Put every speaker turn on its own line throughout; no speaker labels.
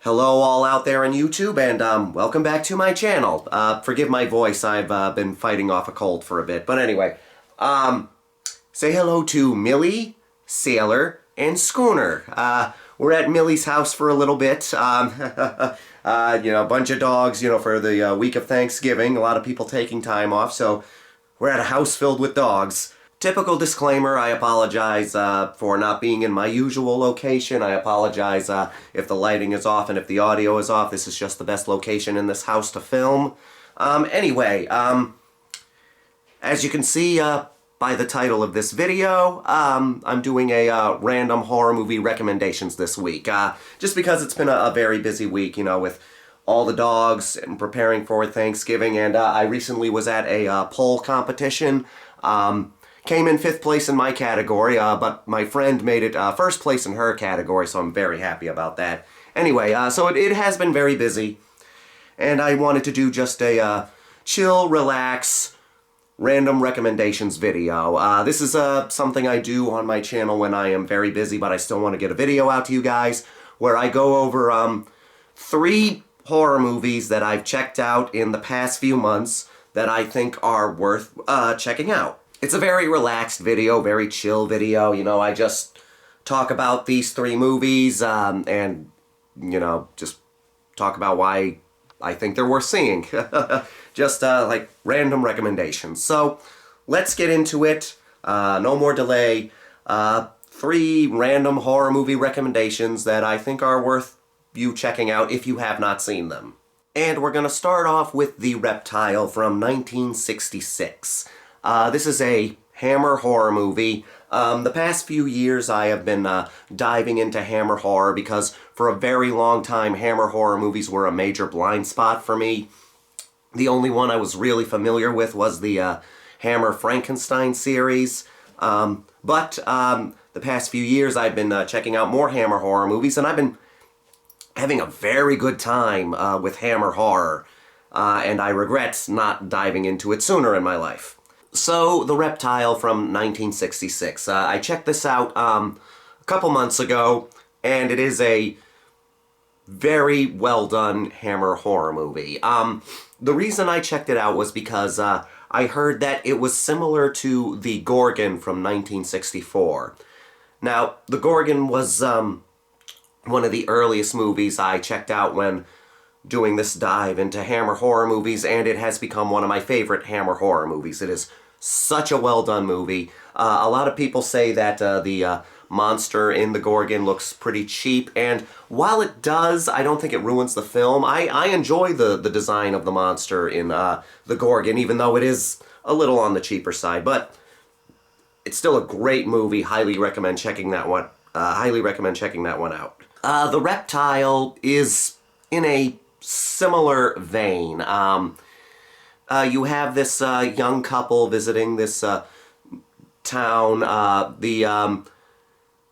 Hello all out there on YouTube, and welcome back to my channel. Forgive my voice, I've been fighting off a cold for a bit. But anyway, say hello to Millie, Sailor, and Schooner. We're at Millie's house for a little bit. A bunch of dogs, for the week of Thanksgiving. A lot of people taking time off, so we're at a house filled with dogs. Typical disclaimer, I apologize for not being in my usual location. I apologize if the lighting is off and if the audio is off. This is just the best location in this house to film. Anyway, as you can see by the title of this video, I'm doing a random horror movie recommendations this week. Just because it's been a very busy week, with all the dogs and preparing for Thanksgiving, and I recently was at a poll competition. Came in 5th place in my category, but my friend made it 1st place in her category, so I'm very happy about that. Anyway, so it has been very busy, and I wanted to do just a chill, relax, random recommendations video. This is something I do on my channel when I am very busy, but I still want to get a video out to you guys, where I go over 3 horror movies that I've checked out in the past few months that I think are worth checking out. It's a very relaxed video, very chill video. I just talk about these 3 movies and, just talk about why I think they're worth seeing. Just like random recommendations. So let's get into it. No more delay. 3 random horror movie recommendations that I think are worth you checking out if you have not seen them. And we're going to start off with The Reptile from 1966. This is a Hammer horror movie. The past few years I have been diving into Hammer horror because for a very long time Hammer horror movies were a major blind spot for me. The only one I was really familiar with was the Hammer Frankenstein series. But the past few years I've been checking out more Hammer horror movies, and I've been having a very good time with Hammer horror. And I regret not diving into it sooner in my life. So, The Reptile from 1966. I checked this out a couple months ago, and it is a very well done Hammer horror movie. The reason I checked it out was because I heard that it was similar to The Gorgon from 1964. Now, The Gorgon was one of the earliest movies I checked out when doing this dive into Hammer horror movies, and it has become one of my favorite Hammer horror movies. It is such a well-done movie. A lot of people say that the monster in The Gorgon looks pretty cheap, and while it does, I don't think it ruins the film. I enjoy the design of the monster in The Gorgon, even though it is a little on the cheaper side, but it's still a great movie. Highly recommend checking that one. Out. The Reptile is in a similar vein. You have this young couple visiting this town.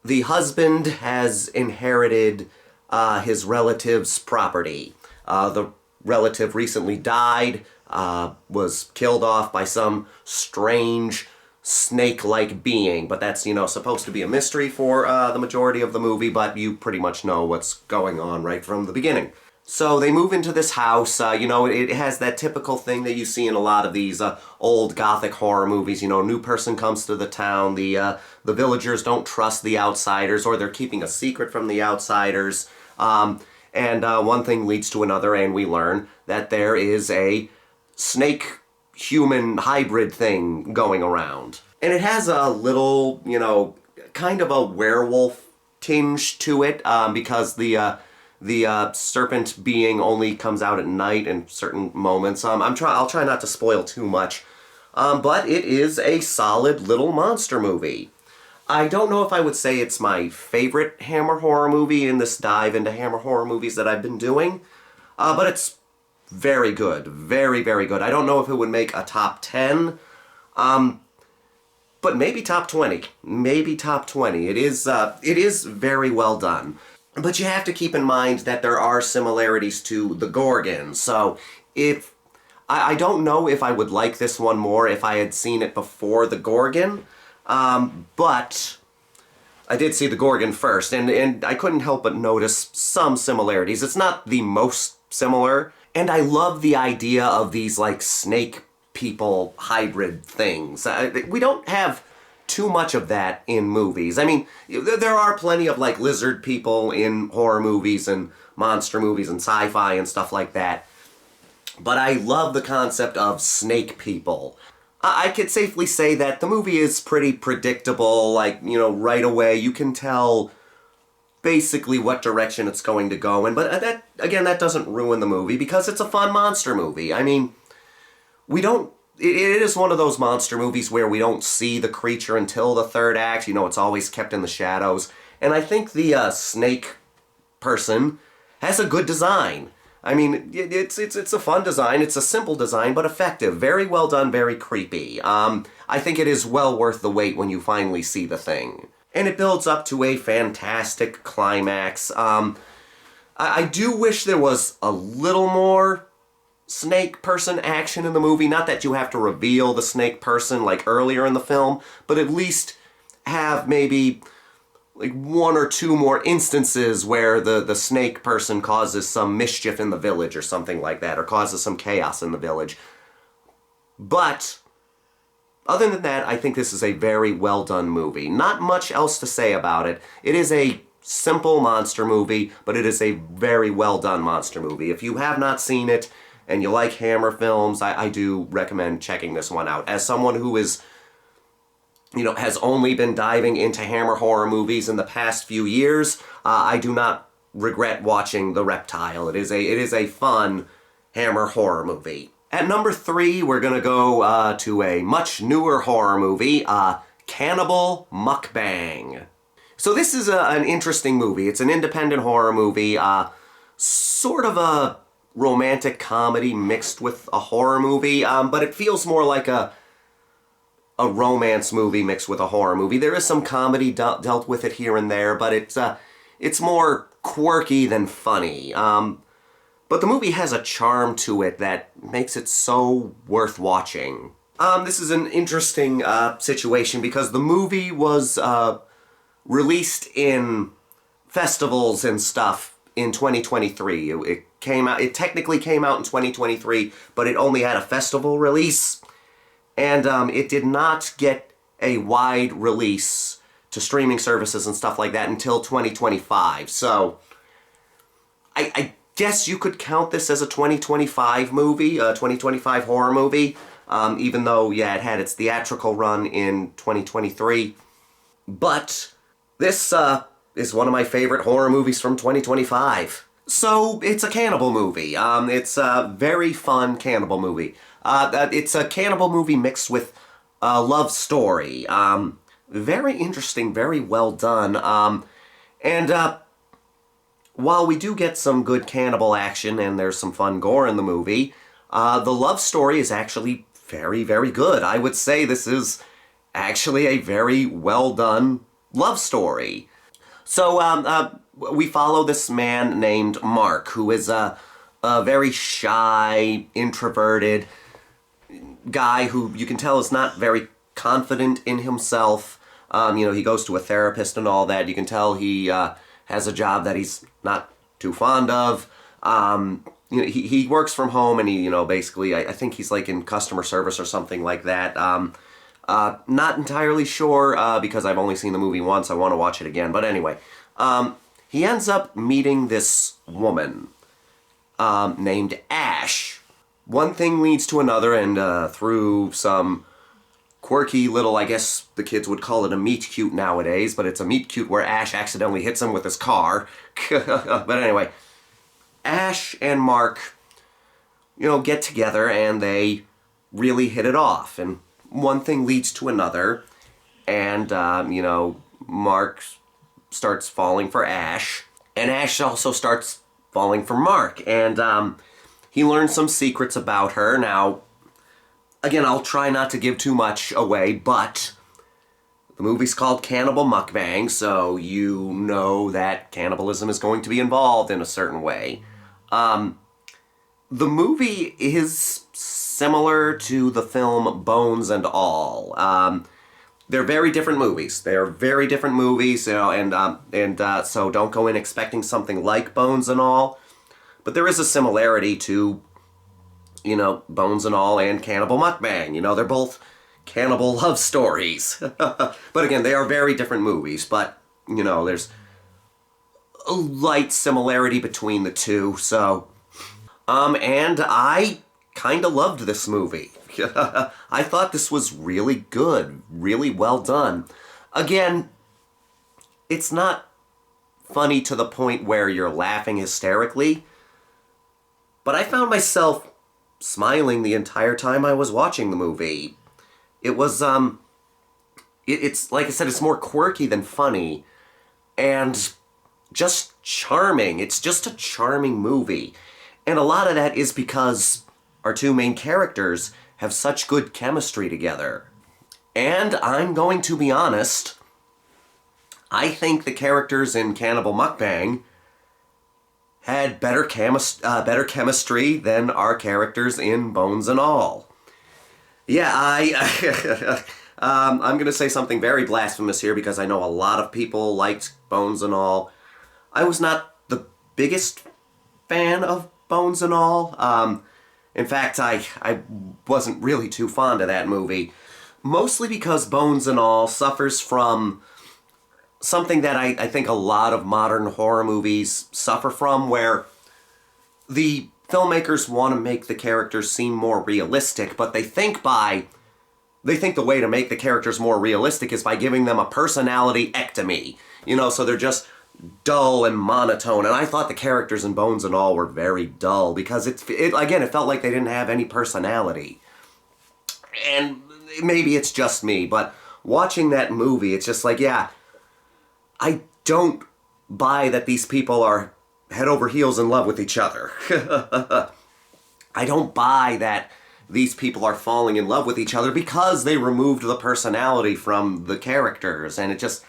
The husband has inherited his relative's property. The relative recently died, was killed off by some strange snake-like being, but that's, supposed to be a mystery for the majority of the movie, but you pretty much know what's going on right from the beginning. So they move into this house. It has that typical thing that you see in a lot of these old gothic horror movies. New person comes to the town, the villagers don't trust the outsiders, or they're keeping a secret from the outsiders, and one thing leads to another, and we learn that there is a snake-human hybrid thing going around. And it has a little, kind of a werewolf tinge to it, because the serpent being only comes out at night in certain moments. I'll try not to spoil too much, but it is a solid little monster movie. I don't know if I would say it's my favorite Hammer horror movie in this dive into Hammer horror movies that I've been doing, but it's very good. Very, very good. I don't know if it would make a top 10, but maybe top 20. Maybe top 20. It is very well done. But you have to keep in mind that there are similarities to The Gorgon, so I don't know if I would like this one more if I had seen it before The Gorgon, but I did see the Gorgon first, and I couldn't help but notice some similarities. It's not the most similar, and I love the idea of these, like, snake people hybrid things. We don't have too much of that in movies. I mean, there are plenty of, like, lizard people in horror movies and monster movies and sci-fi and stuff like that. But I love the concept of snake people. I could safely say that the movie is pretty predictable, like, you know, right away you can tell basically what direction it's going to go in, but that doesn't ruin the movie because it's a fun monster movie. I mean, it is one of those monster movies where we don't see the creature until the third act, you know, it's always kept in the shadows, and I think the snake person has a good design. I mean, it's a fun design, it's a simple design, but effective. Very well done, very creepy. I think it is well worth the wait when you finally see the thing. And it builds up to a fantastic climax. I do wish there was a little more snake person action in the movie. Not that you have to reveal the snake person like earlier in the film, but at least have maybe like one or two more instances where the snake person causes some mischief in the village or something like that, or causes some chaos in the village. But other than that, I think this is a very well done movie. Not much else to say about it. It is a simple monster movie, but it is a very well done monster movie. If you have not seen it and you like Hammer films, I do recommend checking this one out. As someone who is, you know, has only been diving into Hammer horror movies in the past few years, I do not regret watching The Reptile. It is a fun Hammer horror movie. At number 3, we're gonna go to a much newer horror movie, Cannibal Mukbang. So this is an interesting movie. It's an independent horror movie, sort of a romantic comedy mixed with a horror movie, but it feels more like a romance movie mixed with a horror movie. There is some comedy dealt with it here and there, but it's more quirky than funny. But the movie has a charm to it that makes it so worth watching. This is an interesting situation because the movie was released in festivals and stuff in 2023. It technically came out in 2023, but it only had a festival release. And it did not get a wide release to streaming services and stuff like that until 2025. So, I guess you could count this as a 2025 movie, a 2025 horror movie, even though, yeah, it had its theatrical run in 2023. But this is one of my favorite horror movies from 2025. So, it's a cannibal movie. It's a very fun cannibal movie. It's a cannibal movie mixed with a love story. Very interesting, very well done. And while we do get some good cannibal action and there's some fun gore in the movie, the love story is actually very, very good. I would say this is actually a very well done love story. So we follow this man named Mark, who is a very shy, introverted guy who you can tell is not very confident in himself. You know, he goes to a therapist and all that. You can tell he has a job that he's not too fond of. You know, he works from home and he, you know, basically, I think he's like in customer service or something like that. Not entirely sure because I've only seen the movie once. I want to watch it again. But anyway, he ends up meeting this woman named Ash. One thing leads to another, and through some quirky little, I guess the kids would call it a meet-cute nowadays, but it's a meet-cute where Ash accidentally hits him with his car. But anyway, Ash and Mark, you know, get together and they really hit it off. And one thing leads to another, and, you know, Mark starts falling for Ash, and Ash also starts falling for Mark, and he learns some secrets about her. Now, again, I'll try not to give too much away, but the movie's called Cannibal Mukbang, so you know that cannibalism is going to be involved in a certain way. The movie is similar to the film Bones and All. they're very different movies. They are very different movies, you know, and so don't go in expecting something like Bones and All. But there is a similarity to, you know, Bones and All and Cannibal Mukbang. You know, they're both cannibal love stories. But again, they are very different movies. But, you know, there's a light similarity between the two. So, and I kind of loved this movie. I thought this was really good, really well done. Again, it's not funny to the point where you're laughing hysterically, but I found myself smiling the entire time I was watching the movie. It was, it's, like I said, it's more quirky than funny, and just charming. It's just a charming movie. And a lot of that is because our two main characters have such good chemistry together. And I'm going to be honest, I think the characters in Cannibal Mukbang had better chemistry than our characters in Bones and All. Yeah, I'm going to say something very blasphemous here because I know a lot of people liked Bones and All. I was not the biggest fan of Bones and All. In fact, I wasn't really too fond of that movie, mostly because Bones and All suffers from something that I think a lot of modern horror movies suffer from, where the filmmakers want to make the characters seem more realistic, but they think the way to make the characters more realistic is by giving them a personality-ectomy. You know, so they're just dull and monotone, and I thought the characters in Bones and All were very dull because it felt like they didn't have any personality. And maybe it's just me, but watching that movie, it's just like, yeah, I don't buy that these people are head over heels in love with each other. I don't buy that these people are falling in love with each other because they removed the personality from the characters, and it just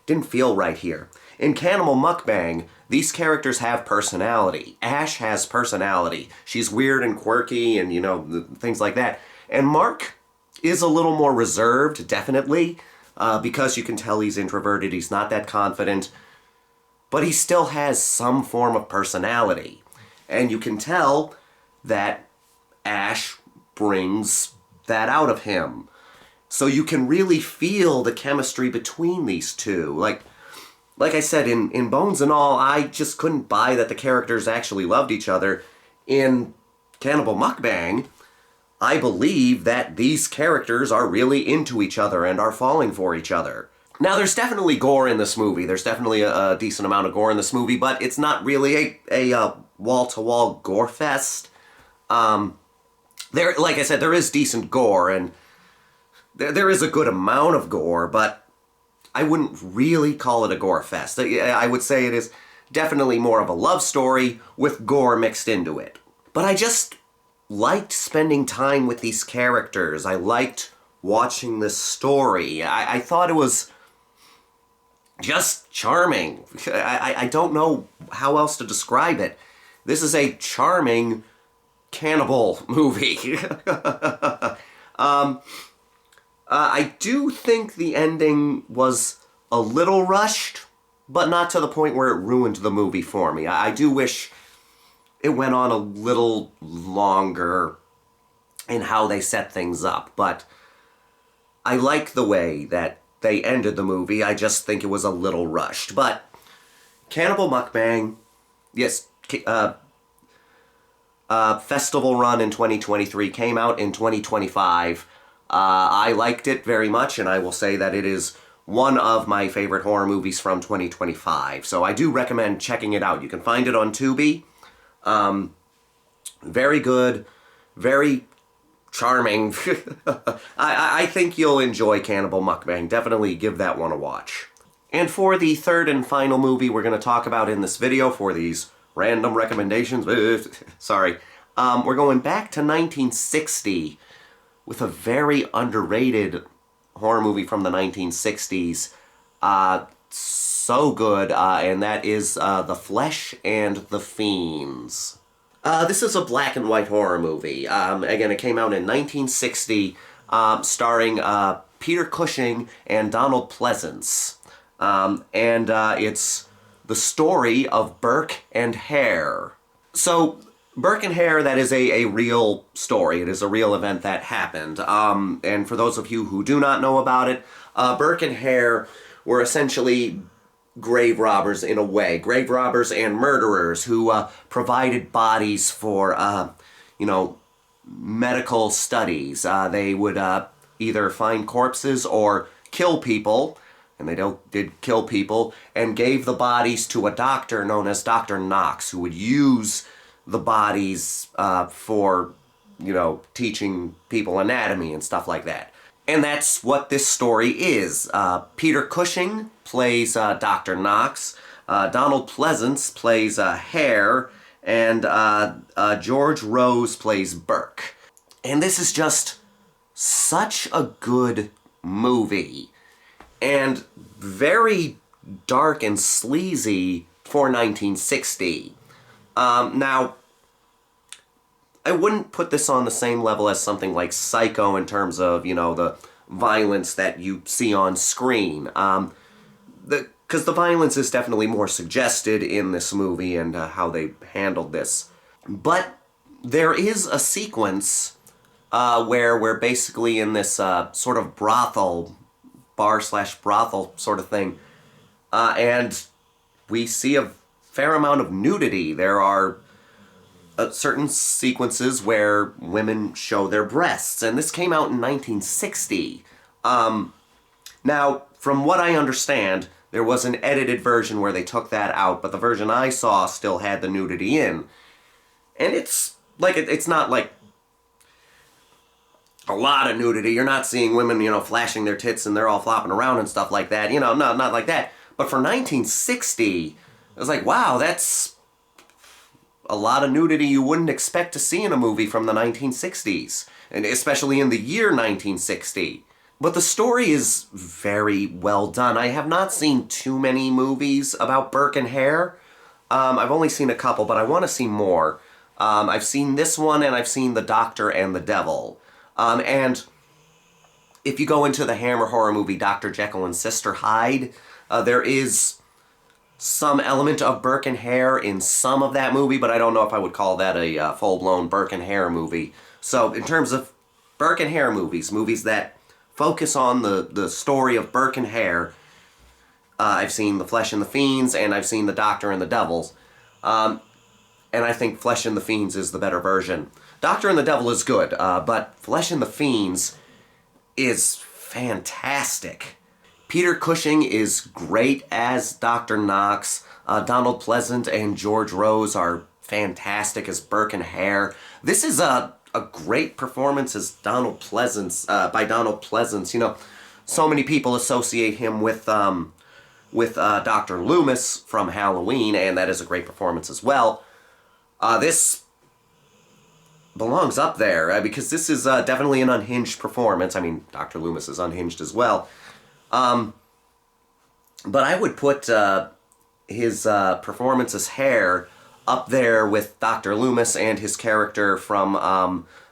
didn't feel right here. In Cannibal Mukbang, these characters have personality. Ash has personality. She's weird and quirky and, you know, things like that. And Mark is a little more reserved, definitely, because you can tell he's introverted, he's not that confident, but he still has some form of personality. And you can tell that Ash brings that out of him. So you can really feel the chemistry between these two. Like I said, in Bones and All, I just couldn't buy that the characters actually loved each other. In Cannibal Mukbang, I believe that these characters are really into each other and are falling for each other. Now, there's definitely gore in this movie. There's definitely a decent amount of gore in this movie, but it's not really a wall-to-wall gore fest. Like I said, there is decent gore, and there is a good amount of gore, but I wouldn't really call it a gore fest. I would say it is definitely more of a love story with gore mixed into it. But I just liked spending time with these characters. I liked watching this story. I thought it was just charming. I don't know how else to describe it. This is a charming cannibal movie. I do think the ending was a little rushed, but not to the point where it ruined the movie for me. I do wish it went on a little longer in how they set things up, but I like the way that they ended the movie. I just think it was a little rushed. But Cannibal Mukbang, yes, festival run in 2023, came out in 2025. I liked it very much, and I will say that it is one of my favorite horror movies from 2025. So I do recommend checking it out. You can find it on Tubi. Very good, very charming. I think you'll enjoy Cannibal Mukbang. Definitely give that one a watch. And for the third and final movie we're going to talk about in this video, for these random recommendations, sorry, we're going back to 1960 with a very underrated horror movie from the 1960s. So good, and that is The Flesh and the Fiends. This is a black and white horror movie. Again, it came out in 1960, starring Peter Cushing and Donald Pleasance. It's the story of Burke and Hare. So, Burke and Hare, that is a real story. It is a real event that happened. And for those of you who do not know about it, Burke and Hare were essentially grave robbers in a way. Grave robbers and murderers who provided bodies for, medical studies. They would either find corpses or kill people, and they did kill people, and gave the bodies to a doctor known as Dr. Knox, who would use the bodies for, teaching people anatomy and stuff like that. And that's what this story is. Peter Cushing plays Dr. Knox, Donald Pleasance plays Hare, and George Rose plays Burke. And this is just such a good movie, and very dark and sleazy for 1960. Now, I wouldn't put this on the same level as something like Psycho in terms of, the violence that you see on screen. Because the violence is definitely more suggested in this movie and how they handled this. But there is a sequence where we're basically in this sort of bar/brothel sort of thing. And we see a fair amount of nudity. There are certain sequences where women show their breasts, and this came out in 1960. Now, from what I understand, there was an edited version where they took that out, but the version I saw still had the nudity in. And it's not like a lot of nudity. You're not seeing women, flashing their tits and they're all flopping around and stuff like that. Not like that. But for 1960, it was like, wow, that's a lot of nudity you wouldn't expect to see in a movie from the 1960s, and especially in the year 1960. But the story is very well done. I have not seen too many movies about Burke and Hare. I've only seen a couple, but I want to see more. I've seen this one, and I've seen The Doctor and the Devil. And if you go into the Hammer horror movie Dr. Jekyll and Sister Hyde, there is some element of Burke and Hare in some of that movie, but I don't know if I would call that a full-blown Burke and Hare movie. So in terms of Burke and Hare movies that focus on the story of Burke and Hare, I've seen The Flesh and the Fiends, and I've seen The Doctor and the Devils. And I think Flesh and the Fiends is the better version. Doctor and the Devil is good, but Flesh and the Fiends is fantastic. Peter Cushing is great as Dr. Knox. Donald Pleasant and George Rose are fantastic as Burke and Hare. This is a great performance as Donald Pleasance, by Donald Pleasance. So many people associate him with Dr. Loomis from Halloween, and that is a great performance as well. This belongs up there, because this is definitely an unhinged performance. I mean, Dr. Loomis is unhinged as well. But I would put his performance as Hare up there with Dr. Loomis and his character from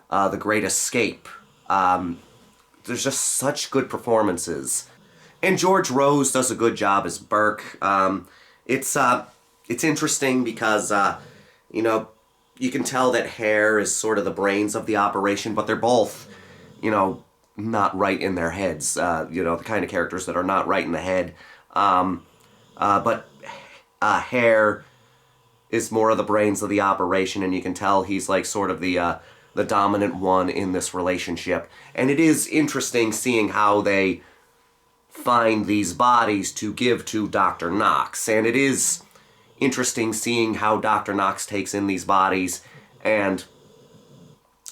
The Great Escape. There's just such good performances. And George Rose does a good job as Burke. It's interesting because, you can tell that Hare is sort of the brains of the operation, but they're both, not right in their heads. The kind of characters that are not right in the head. But Hare is more of the brains of the operation, and you can tell he's like sort of the dominant one in this relationship. And it is interesting seeing how they find these bodies to give to Dr. Knox. And it is interesting seeing how Dr. Knox takes in these bodies, and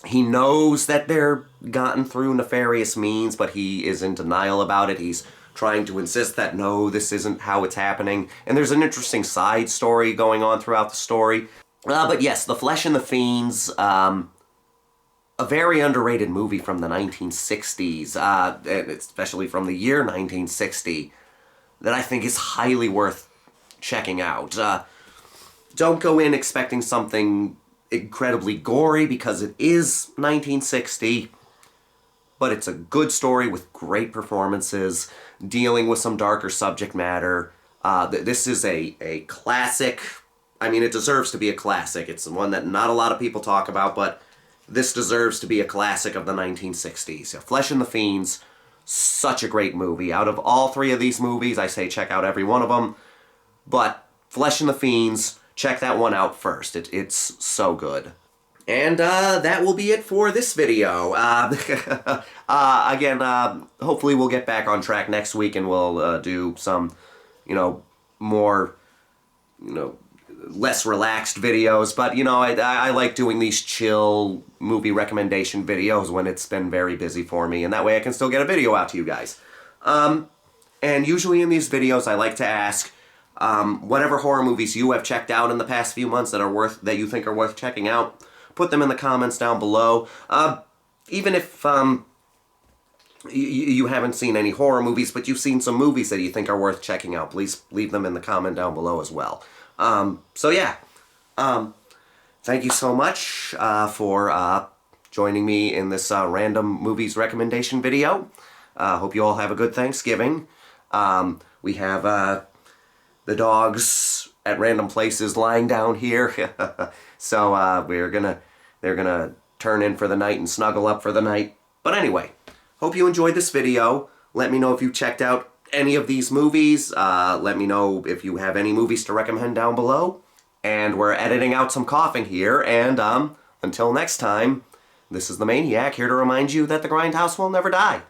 he knows that they're gotten through nefarious means, but he is in denial about it. He's trying to insist that, no, this isn't how it's happening. And there's an interesting side story going on throughout the story. But yes, The Flesh and the Fiends, a very underrated movie from the 1960s, especially from the year 1960, that I think is highly worth checking out. Don't go in expecting something incredibly gory, because it is 1960, but it's a good story with great performances, dealing with some darker subject matter. This is a classic. I mean, it deserves to be a classic. It's one that not a lot of people talk about, but this deserves to be a classic of the 1960s. Flesh and the Fiends, such a great movie. Out of all three of these movies, I say check out every one of them, but Flesh and the Fiends, check that one out first. It's so good. And that will be it for this video. Again, hopefully we'll get back on track next week and we'll do some, more, less relaxed videos. But, I like doing these chill movie recommendation videos when it's been very busy for me. And that way I can still get a video out to you guys. And usually in these videos I like to ask, whatever horror movies you have checked out in the past few months that you think are worth checking out, put them in the comments down below. Even if you haven't seen any horror movies, but you've seen some movies that you think are worth checking out, please leave them in the comment down below as well. So yeah, thank you so much for joining me in this random movies recommendation video. Hope you all have a good Thanksgiving. We have the dogs at random places lying down here. So they're gonna turn in for the night and snuggle up for the night. But anyway, hope you enjoyed this video. Let me know if you checked out any of these movies. Let me know if you have any movies to recommend down below. And we're editing out some coughing here. And until next time, this is the Maniac here to remind you that the Grindhouse will never die.